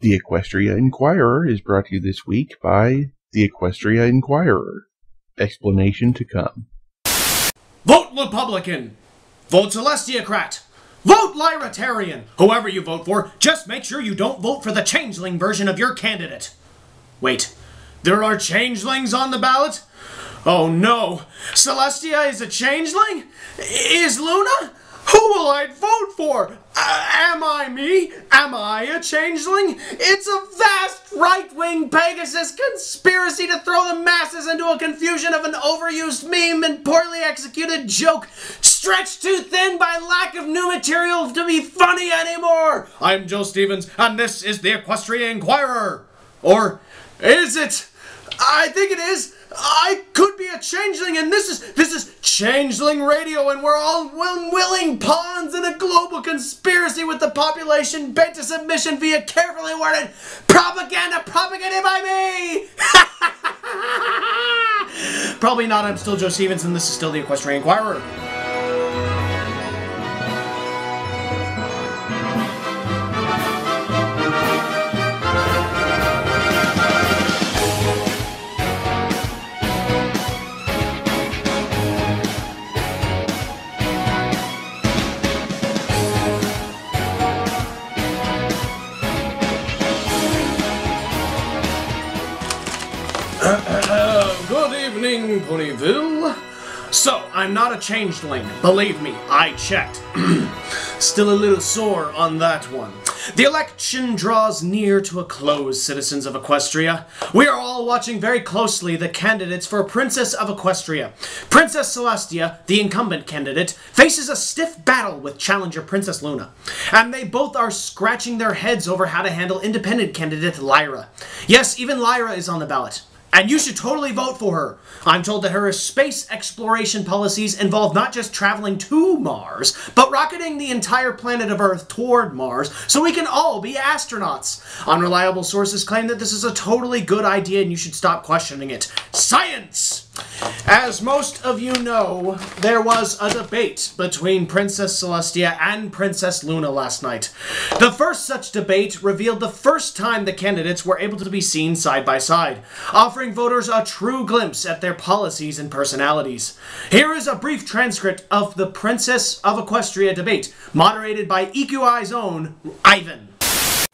The Equestria Inquirer is brought to you this week by the Equestria Inquirer. Explanation to come. Vote Republican! Vote Celestiacrat! Vote Lyratarian! Whoever you vote for, just make sure you don't vote for the changeling version of your candidate. Wait, there are changelings on the ballot? Oh no! Celestia is a changeling? Is Luna? Who will I vote for? Am I me? Am I a changeling? It's a vast right-wing Pegasus conspiracy to throw the masses into a confusion of an overused meme and poorly executed joke, stretched too thin by lack of new material to be funny anymore. I'm Joe Stevens, and this is the Equestria Inquirer. Or is it? I think it is. I could be a changeling, and this is Changeling Radio, and we're all willing pawns in a global conspiracy with the population bent to submission via carefully worded propaganda propagated by me! Probably not. I'm still Joe Stevens, and this is still the Equestria Inquirer. Good evening, Ponyville. So, I'm not a changeling. Believe me, I checked. Still a little sore on that one. The election draws near to a close, citizens of Equestria. We are all watching very closely the candidates for Princess of Equestria. Princess Celestia, the incumbent candidate, faces a stiff battle with challenger Princess Luna. And they both are scratching their heads over how to handle independent candidate Lyra. Yes, even Lyra is on the ballot. And you should totally vote for her. I'm told that her space exploration policies involve not just traveling to Mars, but rocketing the entire planet of Earth toward Mars so we can all be astronauts. Unreliable sources claim that this is a totally good idea and you should stop questioning it. Science! As most of you know, there was a debate between Princess Celestia and Princess Luna last night. The first such debate revealed the first time the candidates were able to be seen side by side, offering voters a true glimpse at their policies and personalities. Here is a brief transcript of the Princess of Equestria debate, moderated by EQI's own Ivan.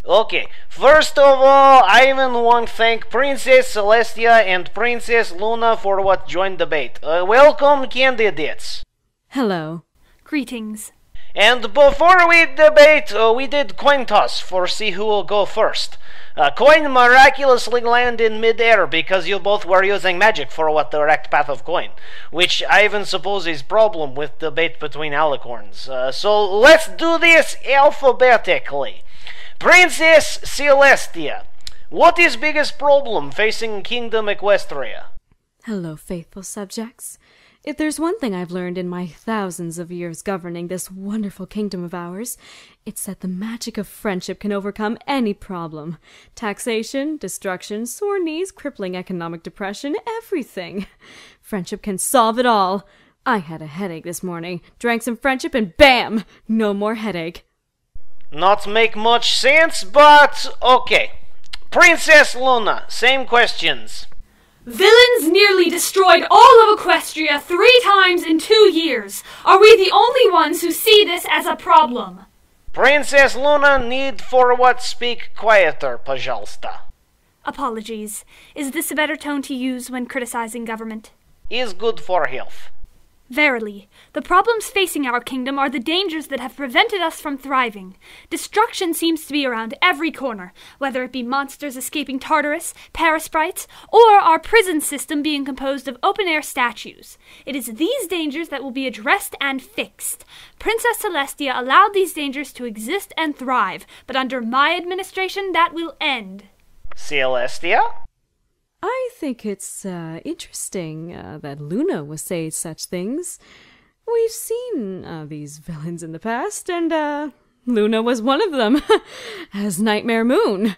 Okay, first of all, Ivan want to thank Princess Celestia and Princess Luna for what joined debate. Welcome, candidates. Hello. Greetings. And before we debate, we did coin toss for see who will go first. Coin miraculously landed in mid-air because you both were using magic for what the correct path of coin, which Ivan supposes is problem with debate between alicorns. So let's do this alphabetically. Princess Celestia, what is biggest problem facing Kingdom Equestria? Hello, faithful subjects. If there's one thing I've learned in my thousands of years governing this wonderful kingdom of ours, it's that the magic of friendship can overcome any problem. Taxation, destruction, sore knees, crippling economic depression, everything. Friendship can solve it all. I had a headache this morning, drank some friendship, and bam! No more headache. Not make much sense, but okay. Princess Luna, same questions. Villains nearly destroyed all of Equestria 3 times in 2 years. Are we the only ones who see this as a problem? Princess Luna need for what speak quieter, пожалуйста. Apologies. Is this a better tone to use when criticizing government? Is good for health. Verily, the problems facing our kingdom are the dangers that have prevented us from thriving. Destruction seems to be around every corner, whether it be monsters escaping Tartarus, parasprites, or our prison system being composed of open-air statues. It is these dangers that will be addressed and fixed. Princess Celestia allowed these dangers to exist and thrive, but under my administration that will end. Celestia? I think it's interesting that Luna would say such things. We've seen these villains in the past, and Luna was one of them, as Nightmare Moon.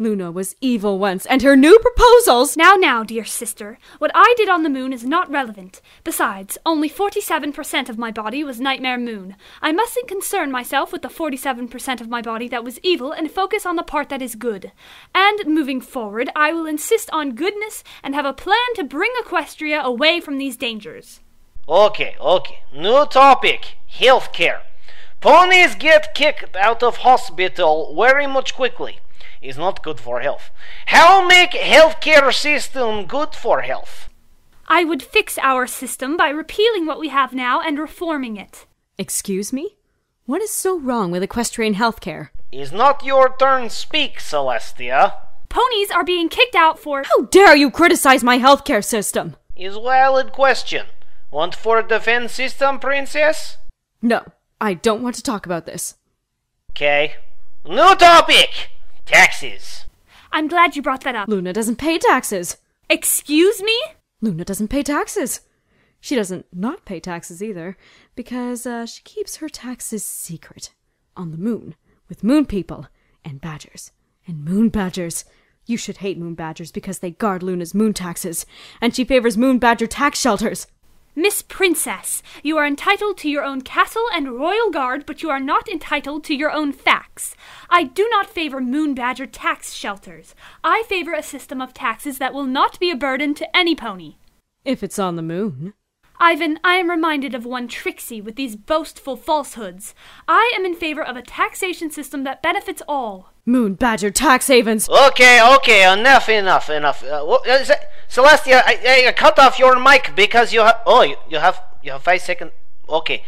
Luna was evil once, and her new proposals— Now, dear sister, what I did on the moon is not relevant. Besides, only 47% of my body was Nightmare Moon. I mustn't concern myself with the 47% of my body that was evil and focus on the part that is good. And, moving forward, I will insist on goodness and have a plan to bring Equestria away from these dangers. Okay. New topic. Healthcare. Ponies get kicked out of hospital very much quickly. Is not good for health. How make healthcare system good for health? I would fix our system by repealing what we have now and reforming it. Excuse me? What is so wrong with equestrian healthcare? Is not your turn speak, Celestia. Ponies are being kicked out for— How dare you criticize my healthcare system? Is valid question. Want for defense system, princess? No, I don't want to talk about this. Okay. New topic! Taxes. I'm glad you brought that up. Luna doesn't pay taxes. Excuse me? Luna doesn't pay taxes. She doesn't not pay taxes either, because she keeps her taxes secret. On the moon, with moon people, and badgers. And moon badgers. You should hate moon badgers because they guard Luna's moon taxes, and she favors moon badger tax shelters. Miss Princess, you are entitled to your own castle and royal guard, but you are not entitled to your own facts. I do not favor moon badger tax shelters. I favor a system of taxes that will not be a burden to any pony. If it's on the moon. Ivan, I am reminded of one Trixie with these boastful falsehoods. I am in favor of a taxation system that benefits all. Moon badger tax havens. Okay, enough. Celestia, I cut off your mic because you have... Oh, you have 5 seconds. Okay,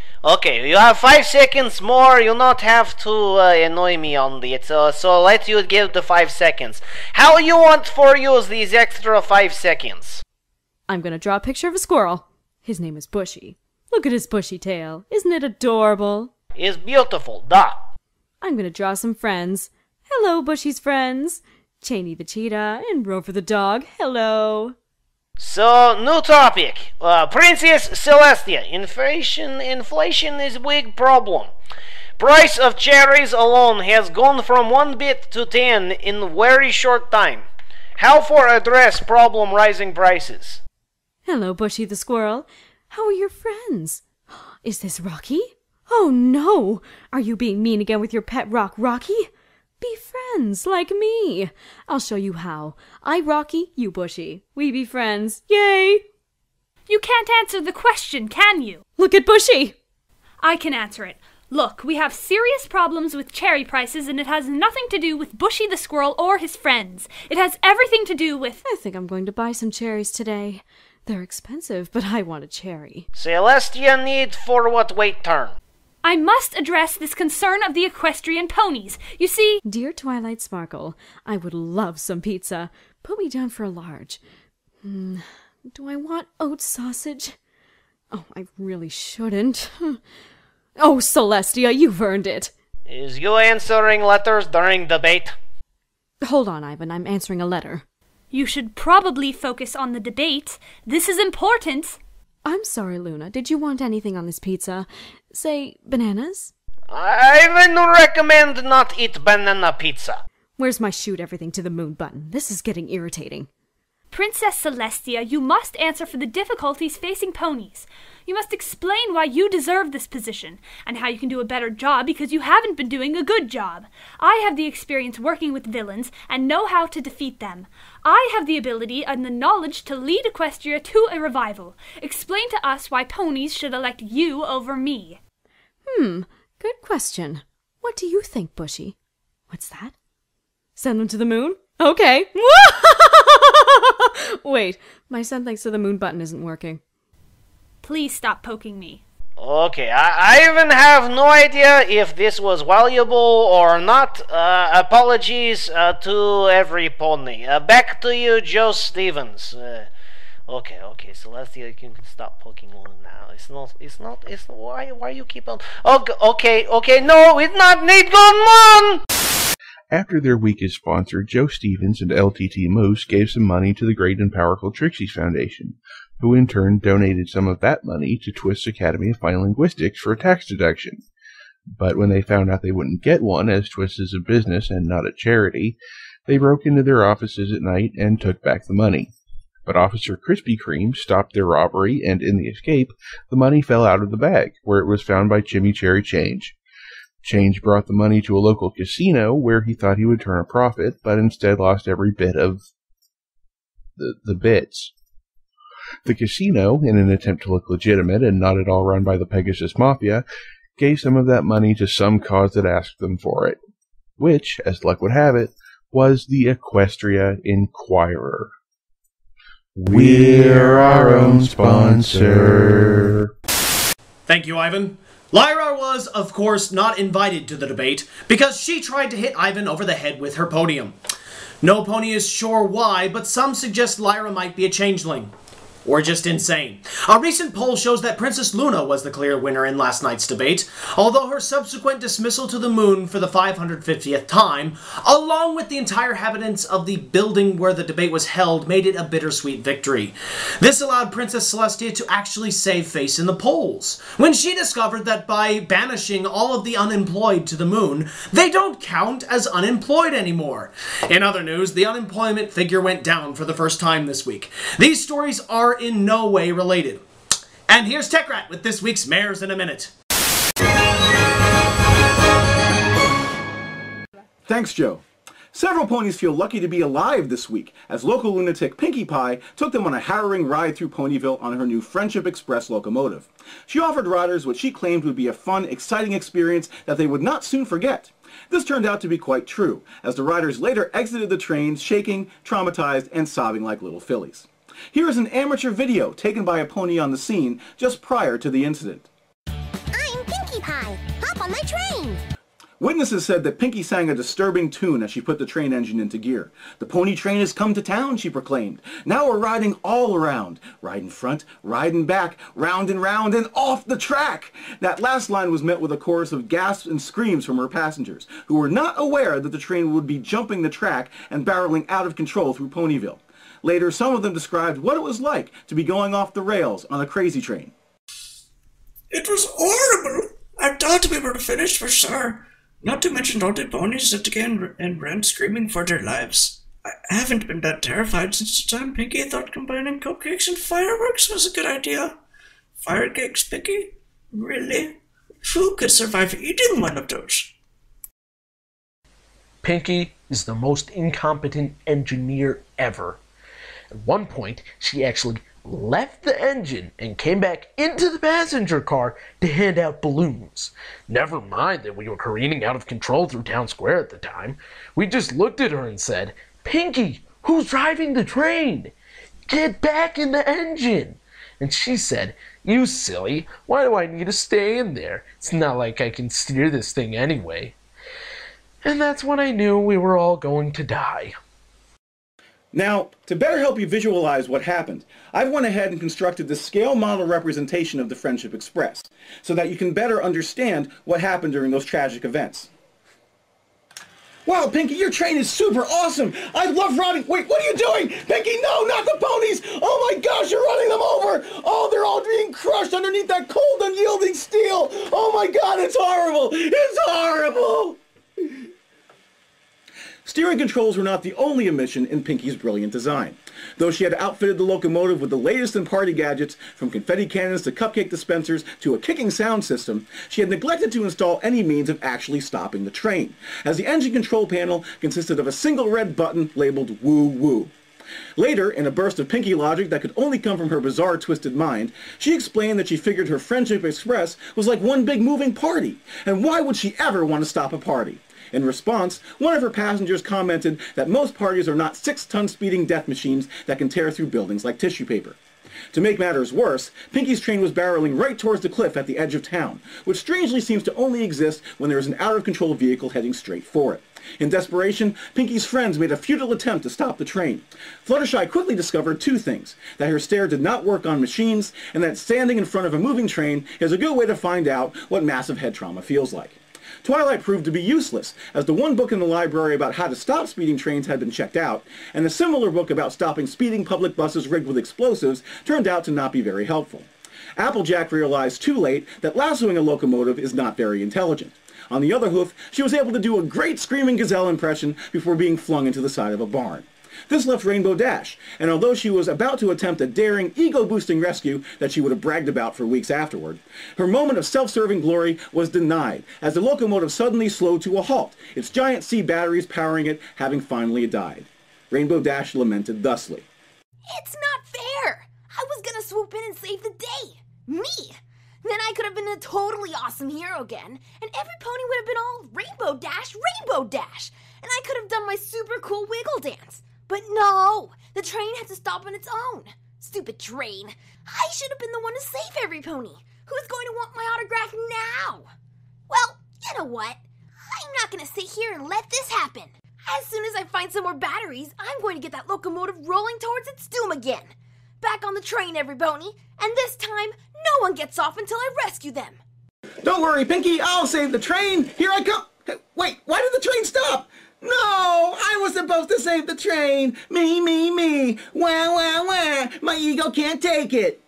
you have 5 seconds more. You'll not have to annoy me on it. So let you give the 5 seconds. How you want for use these extra 5 seconds? I'm gonna draw a picture of a squirrel. His name is Bushy. Look at his bushy tail. Isn't it adorable? It's beautiful, da. I'm gonna draw some friends. Hello, Bushy's friends. Cheney the cheetah and Rover the dog. Hello. So, new topic. Princess Celestia. Inflation is a big problem. Price of cherries alone has gone from 1 bit to 10 in very short time. How for address problem rising prices? Hello, Bushy the squirrel. How are your friends? Is this Rocky? Oh no! Are you being mean again with your pet rock, Rocky? Be friends, like me. I'll show you how. I Rocky, you Bushy. We be friends. Yay! You can't answer the question, can you? Look at Bushy! I can answer it. Look, we have serious problems with cherry prices, and it has nothing to do with Bushy the squirrel or his friends. It has everything to do with— I think I'm going to buy some cherries today. They're expensive, but I want a cherry. Celestia need for what wait turn? I must address this concern of the equestrian ponies. You see— Dear Twilight Sparkle, I would love some pizza. Put me down for a large. Do I want oat sausage? Oh, I really shouldn't. Oh, Celestia, you've earned it. Is you answering letters during debate? Hold on, Ivan, I'm answering a letter. You should probably focus on the debate. This is important. I'm sorry, Luna. Did you want anything on this pizza? Say, bananas? I would recommend not eat banana pizza. Where's my shoot everything to the moon button? This is getting irritating. Princess Celestia, you must answer for the difficulties facing ponies. You must explain why you deserve this position, and how you can do a better job because you haven't been doing a good job. I have the experience working with villains and know how to defeat them. I have the ability and the knowledge to lead Equestria to a revival. Explain to us why ponies should elect you over me. Good question. What do you think, Bushy? What's that? Send them to the moon? Okay. Wait, my son thinks the moon button isn't working. Please stop poking me. Okay, I even have no idea if this was valuable or not. Apologies to every pony. Back to you, Joe Stevens. Okay, Celestia, you can stop poking on now. It's not, why you keep on... Okay, no, it's not need going on! After their week's sponsor, Joe Stevens and LTT Moose gave some money to the Great and Powerful Trixie's Foundation, who in turn donated some of that money to Twist's Academy of Fine Linguistics for a tax deduction. But when they found out they wouldn't get one, as Twist is a business and not a charity, They broke into their offices at night and took back the money. But Officer Krispy Kreme stopped their robbery, and in the escape, the money fell out of the bag, where it was found by Chimichurri Change. Change brought the money to a local casino, where he thought he would turn a profit, but instead lost every bit of the bits. The casino, in an attempt to look legitimate and not at all run by the Pegasus Mafia, gave some of that money to some cause that asked them for it, which, as luck would have it, was the Equestria Inquirer. We're our own sponsor. Thank you, Ivan. Lyra was, of course, not invited to the debate because she tried to hit Ivan over the head with her podium. No pony is sure why, but some suggest Lyra might be a changeling. Or just insane. A recent poll shows that Princess Luna was the clear winner in last night's debate, although her subsequent dismissal to the moon for the 550th time, along with the entire inhabitants of the building where the debate was held, made it a bittersweet victory. This allowed Princess Celestia to actually save face in the polls, when she discovered that by banishing all of the unemployed to the moon, they don't count as unemployed anymore. In other news, the unemployment figure went down for the first time this week. These stories are in no way related. And here's TechRat with this week's Mares in a Minute. Thanks, Joe. Several ponies feel lucky to be alive this week, as local lunatic Pinkie Pie took them on a harrowing ride through Ponyville on her new Friendship Express locomotive. She offered riders what she claimed would be a fun, exciting experience that they would not soon forget. This turned out to be quite true, as the riders later exited the train shaking, traumatized, and sobbing like little fillies. Here is an amateur video taken by a pony on the scene just prior to the incident. I'm Pinkie Pie. Hop on my train. Witnesses said that Pinkie sang a disturbing tune as she put the train engine into gear. The pony train has come to town, she proclaimed. Now we're riding all around. Riding front, riding back, round and off the track. That last line was met with a chorus of gasps and screams from her passengers, who were not aware that the train would be jumping the track and barreling out of control through Ponyville. Later, some of them described what it was like to be going off the rails on a crazy train. It was horrible. I thought we were finished for sure. Not to mention all the ponies that again and ran screaming for their lives. I haven't been that terrified since the time Pinkie thought combining cupcakes and fireworks was a good idea. Firecakes, Pinkie? Really? Who could survive eating one of those? Pinkie is the most incompetent engineer ever. At one point, she actually left the engine and came back into the passenger car to hand out balloons. Never mind that we were careening out of control through town square at the time. We just looked at her and said, "Pinkie, who's driving the train? Get back in the engine." And she said, "You silly, why do I need to stay in there? It's not like I can steer this thing anyway." And that's when I knew we were all going to die. Now, to better help you visualize what happened, I've went ahead and constructed the scale model representation of the Friendship Express, so that you can better understand what happened during those tragic events. Wow, Pinkie, your train is super awesome! I love riding— Wait, what are you doing? Pinkie, no, not the ponies! Oh my gosh, you're running them over! Oh, they're all being crushed underneath that cold, unyielding steel! Oh my god, it's horrible! It's horrible! Steering controls were not the only omission in Pinkie's brilliant design. Though she had outfitted the locomotive with the latest in party gadgets, from confetti cannons to cupcake dispensers to a kicking sound system, she had neglected to install any means of actually stopping the train, as the engine control panel consisted of a single red button labeled Woo Woo. Later, in a burst of Pinkie logic that could only come from her bizarre, twisted mind, she explained that she figured her Friendship Express was like one big moving party, and why would she ever want to stop a party? In response, one of her passengers commented that most parties are not 6-ton speeding death machines that can tear through buildings like tissue paper. To make matters worse, Pinkie's train was barreling right towards the cliff at the edge of town, which strangely seems to only exist when there is an out-of-control vehicle heading straight for it. In desperation, Pinkie's friends made a futile attempt to stop the train. Fluttershy quickly discovered two things: that her stair did not work on machines, and that standing in front of a moving train is a good way to find out what massive head trauma feels like. Twilight proved to be useless, as the one book in the library about how to stop speeding trains had been checked out, and a similar book about stopping speeding public buses rigged with explosives turned out to not be very helpful. Applejack realized too late that lassoing a locomotive is not very intelligent. On the other hoof, she was able to do a great screaming gazelle impression before being flung into the side of a barn. This left Rainbow Dash, and although she was about to attempt a daring, ego-boosting rescue that she would have bragged about for weeks afterward, her moment of self-serving glory was denied as the locomotive suddenly slowed to a halt, its giant C batteries powering it having finally died. Rainbow Dash lamented thusly. It's not fair! I was gonna swoop in and save the day! Me! Then I could have been a totally awesome hero again, and every pony would have been all Rainbow Dash, and I could have done my super cool wiggle dance. But no! The train had to stop on its own. Stupid train. I should have been the one to save every pony. Who's going to want my autograph now? Well, you know what? I'm not going to sit here and let this happen. As soon as I find some more batteries, I'm going to get that locomotive rolling towards its doom again. Back on the train, every pony. And this time, no one gets off until I rescue them. Don't worry, Pinkie. I'll save the train. Here I come. Wait, why did the train stop? No, I was supposed to save the train. Me. Wah. My ego can't take it.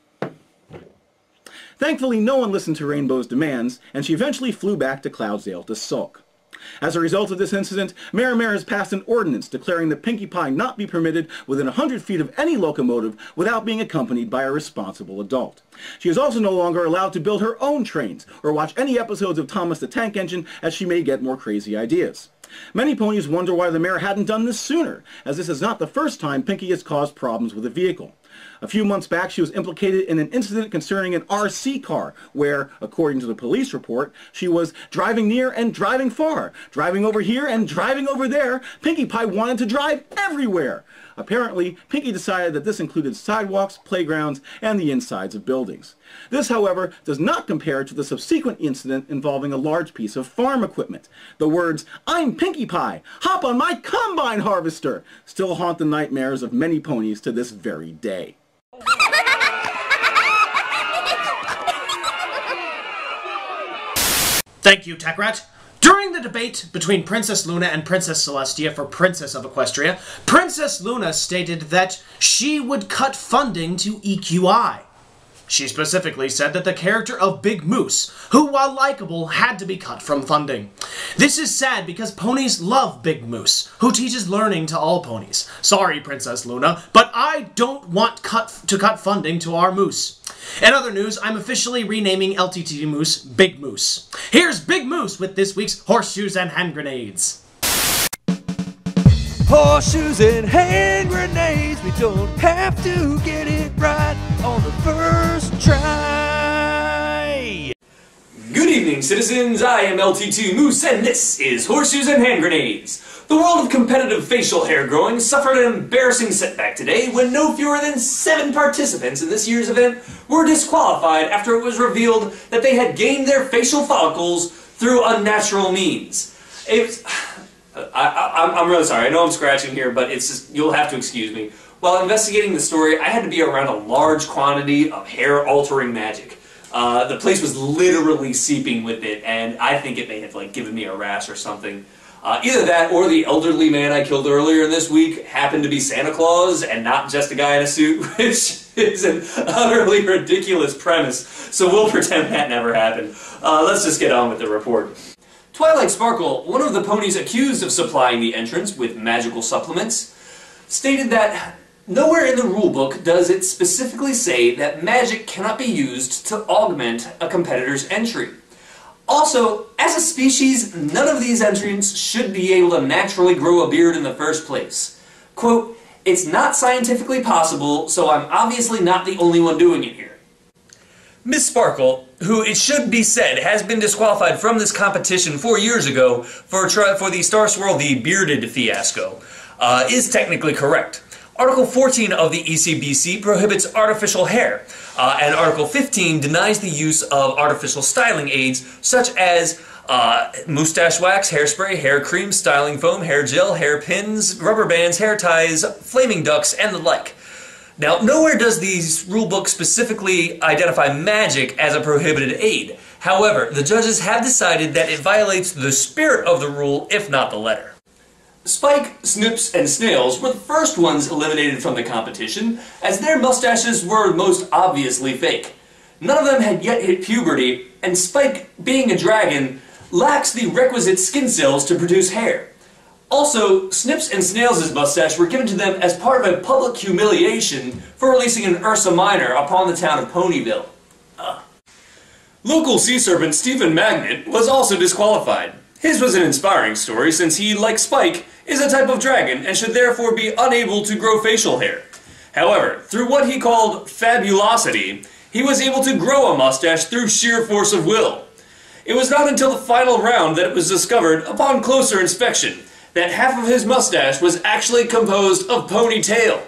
Thankfully, no one listened to Rainbow's demands, and she eventually flew back to Cloudsdale to sulk. As a result of this incident, Mayor has passed an ordinance declaring that Pinkie Pie not be permitted within 100 feet of any locomotive without being accompanied by a responsible adult. She is also no longer allowed to build her own trains or watch any episodes of Thomas the Tank Engine, as she may get more crazy ideas. Many ponies wonder why the mayor hadn't done this sooner, as this is not the first time Pinkie has caused problems with a vehicle. A few months back, she was implicated in an incident concerning an RC car, where, according to the police report, she was driving near and driving far, driving over here and driving over there. Pinkie Pie wanted to drive everywhere. Apparently, Pinkie decided that this included sidewalks, playgrounds, and the insides of buildings. This, however, does not compare to the subsequent incident involving a large piece of farm equipment. The words, "I'm Pinkie Pie, hop on my combine harvester," still haunt the nightmares of many ponies to this very day. Thank you, Tech Rat. During the debate between Princess Luna and Princess Celestia for Princess of Equestria, Princess Luna stated that she would cut funding to EQI. She specifically said that the character of Big Moose, who while likable, had to be cut from funding. This is sad because ponies love Big Moose, who teaches learning to all ponies. Sorry, Princess Luna, but I don't want to cut funding to our moose. In other news, I'm officially renaming LTT Moose Big Moose. Here's Big Moose with this week's Horseshoes and Hand Grenades. Horseshoes and hand grenades, we don't have to get it right on the first try. Good evening, citizens. I am LT2 Moose, and this is Horseshoes and Hand Grenades. The world of competitive facial hair growing suffered an embarrassing setback today when no fewer than 7 participants in this year's event were disqualified after it was revealed that they had gained their facial follicles through unnatural means. I'm really sorry. I know I'm scratching here, but it's just, you'll have to excuse me. While investigating the story, I had to be around a large quantity of hair-altering magic. The place was literally seeping with it, and I think it may have given me a rash or something. Either that or the elderly man I killed earlier this week happened to be Santa Claus and not just a guy in a suit, which is an utterly ridiculous premise, so we'll pretend that never happened. Let's just get on with the report. Twilight Sparkle, one of the ponies accused of supplying the entrance with magical supplements, stated that nowhere in the rulebook does it specifically say that magic cannot be used to augment a competitor's entry. Also, as a species, none of these entrants should be able to naturally grow a beard in the first place. Quote, "It's not scientifically possible, so I'm obviously not the only one doing it here." Miss Sparkle, who it should be said has been disqualified from this competition 4 years ago for the Star Swirl the Bearded fiasco, is technically correct. Article 14 of the ECBC prohibits artificial hair, and Article 15 denies the use of artificial styling aids such as mustache wax, hairspray, hair cream, styling foam, hair gel, hair pins, rubber bands, hair ties, flaming ducks, and the like. Now, nowhere does these rulebooks specifically identify magic as a prohibited aid. However, the judges have decided that it violates the spirit of the rule, if not the letter. Spike, Snips, and Snails were the first ones eliminated from the competition, as their mustaches were most obviously fake. None of them had yet hit puberty, and Spike, being a dragon, lacks the requisite skin cells to produce hair. Also, Snips and Snails' mustache were given to them as part of a public humiliation for releasing an Ursa Minor upon the town of Ponyville. Local sea serpent Stephen Magnet was also disqualified. His was an inspiring story since he, like Spike, is a type of dragon and should therefore be unable to grow facial hair. However, through what he called fabulosity, he was able to grow a mustache through sheer force of will. It was not until the final round that it was discovered, upon closer inspection, that half of his mustache was actually composed of ponytail.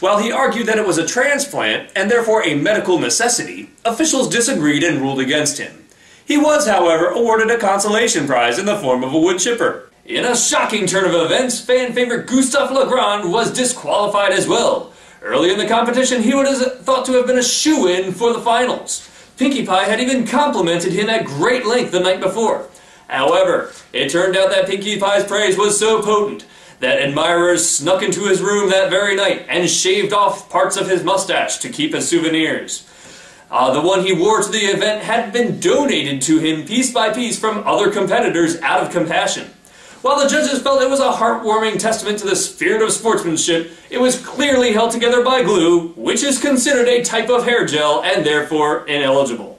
While he argued that it was a transplant, and therefore a medical necessity, officials disagreed and ruled against him. He was, however, awarded a consolation prize in the form of a wood chipper. In a shocking turn of events, fan favorite Gustave Legrand was disqualified as well. Early in the competition, he was thought to have been a shoo-in for the finals. Pinkie Pie had even complimented him at great length the night before. However, it turned out that Pinkie Pie's praise was so potent that admirers snuck into his room that very night and shaved off parts of his mustache to keep as souvenirs. The one he wore to the event had been donated to him piece by piece from other competitors out of compassion. While the judges felt it was a heartwarming testament to the spirit of sportsmanship, it was clearly held together by glue, which is considered a type of hair gel and therefore ineligible.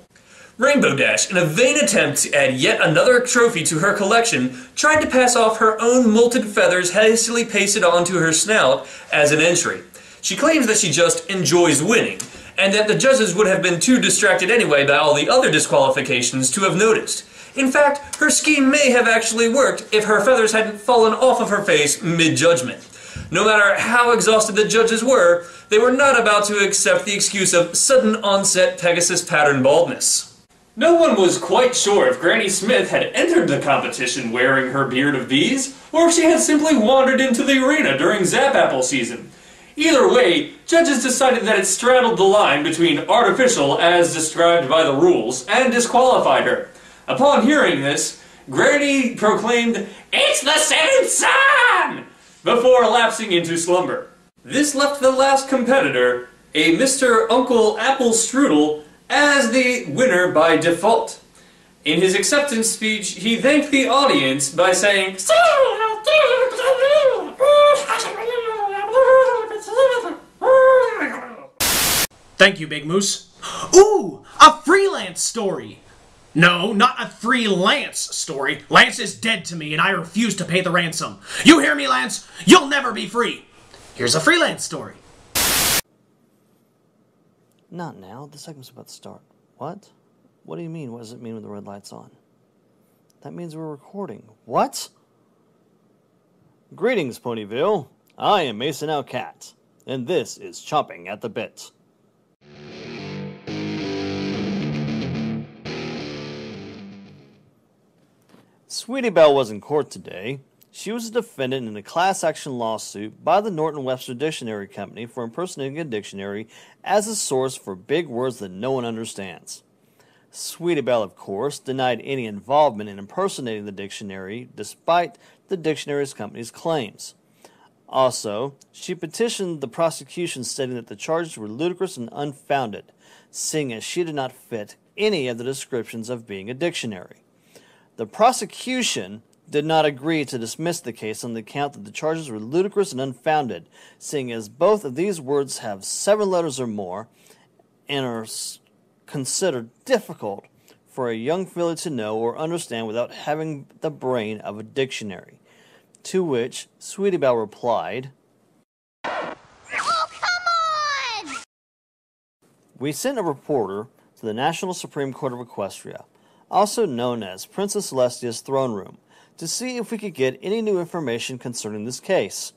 Rainbow Dash, in a vain attempt to add yet another trophy to her collection, tried to pass off her own molted feathers hastily pasted onto her snout as an entry. She claims that she just enjoys winning, and that the judges would have been too distracted anyway by all the other disqualifications to have noticed. In fact, her scheme may have actually worked if her feathers hadn't fallen off of her face mid-judgment. No matter how exhausted the judges were, they were not about to accept the excuse of sudden onset Pegasus pattern baldness. No one was quite sure if Granny Smith had entered the competition wearing her beard of bees, or if she had simply wandered into the arena during Zap Apple season. Either way, judges decided that it straddled the line between artificial, as described by the rules, and disqualified her. Upon hearing this, Granny proclaimed, "It's the seventh son!" before lapsing into slumber. This left the last competitor, a Mr. Uncle Apple Strudel, as the winner by default. In his acceptance speech, he thanked the audience by saying, "Thank you, Big Moose. Ooh, a freelance story! No, not a freelance story. Lance is dead to me and I refuse to pay the ransom. You hear me, Lance? You'll never be free. Here's a freelance story." Not now. The segment's about to start. What? What do you mean? What does it mean when the red light's on? That means we're recording. What? Greetings, Ponyville. I am Mason L. Cat, and this is Chomping at the Bit. Sweetie Belle was in court today. She was a defendant in a class action lawsuit by the Norton Webster Dictionary Company for impersonating a dictionary as a source for big words that no one understands. Sweetie Belle, of course, denied any involvement in impersonating the dictionary, despite the dictionary's company's claims. Also, she petitioned the prosecution stating that the charges were ludicrous and unfounded, seeing as she did not fit any of the descriptions of being a dictionary. The prosecution did not agree to dismiss the case on the account that the charges were ludicrous and unfounded, seeing as both of these words have 7 letters or more and are considered difficult for a young filly to know or understand without having the brain of a dictionary. To which Sweetie Belle replied, "Oh, come on!" "We sent a reporter to the National Supreme Court of Equestria, also known as Princess Celestia's throne room, to see if we could get any new information concerning this case.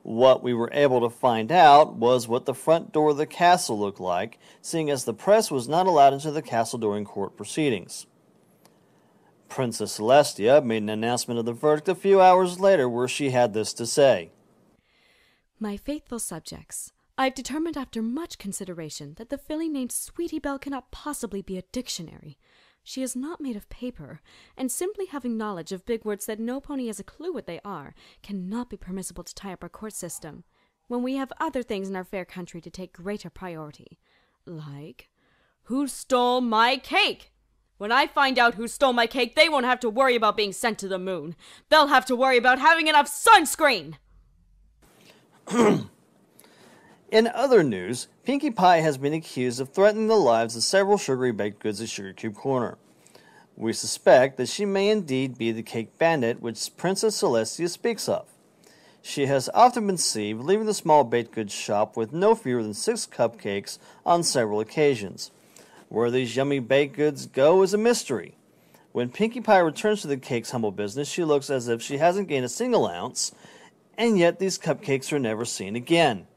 What we were able to find out was what the front door of the castle looked like, seeing as the press was not allowed into the castle during court proceedings." Princess Celestia made an announcement of the verdict a few hours later where she had this to say. My faithful subjects, I've determined after much consideration that the filly named Sweetie Belle cannot possibly be a dictionary. She is not made of paper, and simply having knowledge of big words that no pony has a clue what they are cannot be permissible to tie up our court system, when we have other things in our fair country to take greater priority. Like, who stole my cake? When I find out who stole my cake, they won't have to worry about being sent to the moon. They'll have to worry about having enough sunscreen! In other news, Pinkie Pie has been accused of threatening the lives of several sugary baked goods at Sugar Cube Corner. We suspect that she may indeed be the cake bandit which Princess Celestia speaks of. She has often been seen leaving the small baked goods shop with no fewer than 6 cupcakes on several occasions. Where these yummy baked goods go is a mystery. When Pinkie Pie returns to the cake's humble business, she looks as if she hasn't gained a single ounce, and yet these cupcakes are never seen again.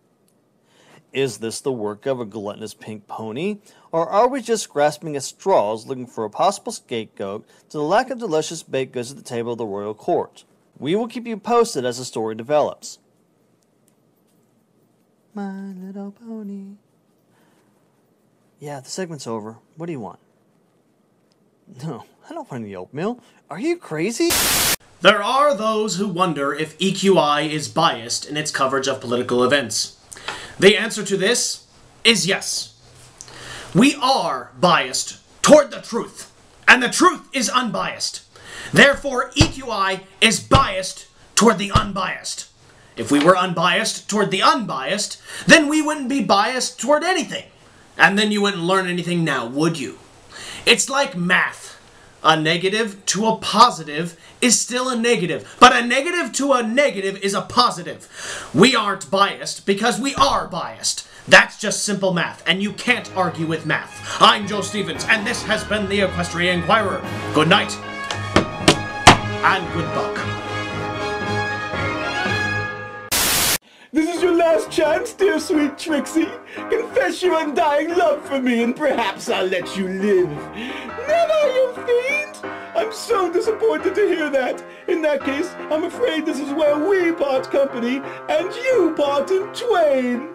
Is this the work of a gluttonous pink pony, or are we just grasping at straws looking for a possible scapegoat to the lack of delicious baked goods at the table of the royal court? We will keep you posted as the story develops. My Little Pony. Yeah, the segment's over. What do you want? No, I don't want any oatmeal. Are you crazy? There are those who wonder if EQI is biased in its coverage of political events. The answer to this is yes. We are biased toward the truth, and the truth is unbiased. Therefore, EQI is biased toward the unbiased. If we were unbiased toward the unbiased, then we wouldn't be biased toward anything. And then you wouldn't learn anything now, would you? It's like math. A negative to a positive is still a negative, but a negative to a negative is a positive. We aren't biased because we are biased. That's just simple math, and you can't argue with math. I'm Joe Stevens, and this has been the Equestria Inquirer. Good night, and good luck. This is your last chance, dear sweet Trixie. Confess your undying love for me, and perhaps I'll let you live. Never, you fiend! I'm so disappointed to hear that. In that case, I'm afraid this is where we part company, and you part in twain.